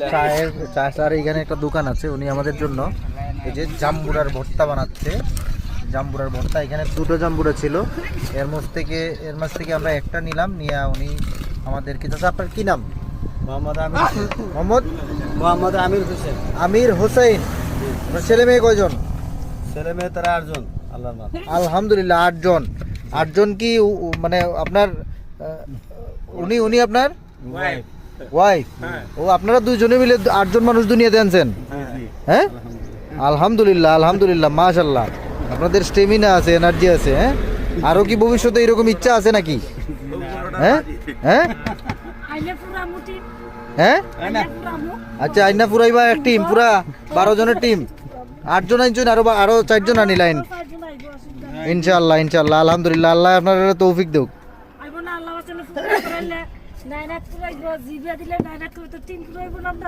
চায়ের এখানে একটা দোকান আছে, উনি আমাদের জন্য এই যে জাম্বুরার ভর্তা বানাচ্ছে। জাম্বুরার ভর্তা, এখানে দুটো জাম্বুরা ছিল, এর মাঝ থেকে আমরা একটা নিলাম, নিয়ে উনি আমাদেরকে। আপনার কি নাম? মোহাম্মদ আমির হোসেন। আমির হোসেন। আপনার ছেলে মেয়ে কয়জন? ছেলে মেয়ে তারা 8 জন। আলহামদুলিল্লাহ 8 জন। 8 জন কি মানে আপনার উনি আপনার ওয়াইফ? ও, আপনারা দুইজনে মিলে 8 জন মানুষ দুনিয়াতে আনছেন? হ্যাঁ, আলহামদুলিল্লাহ আলহামদুলিল্লাহ, মাশাআল্লাহ। আপনাদের স্টেমিনা আছে, এনার্জি আছে। হ্যাঁ, আরো কি ভবিষ্যতে এরকম ইচ্ছা আছে নাকি? হ্যাঁ হ্যাঁ হ্যাঁ, আচ্ছা, আইনা পুরাইবা এক টিম, পুরা 12 জনের টিম। 8 জন আনছেন, আরো 4 জন আনি লাইন। ইনশাআল্লাহ ইনশাআল্লাহ, আলহামদুলিল্লাহ, আল্লাহ আপনার তৌফিক দেউক।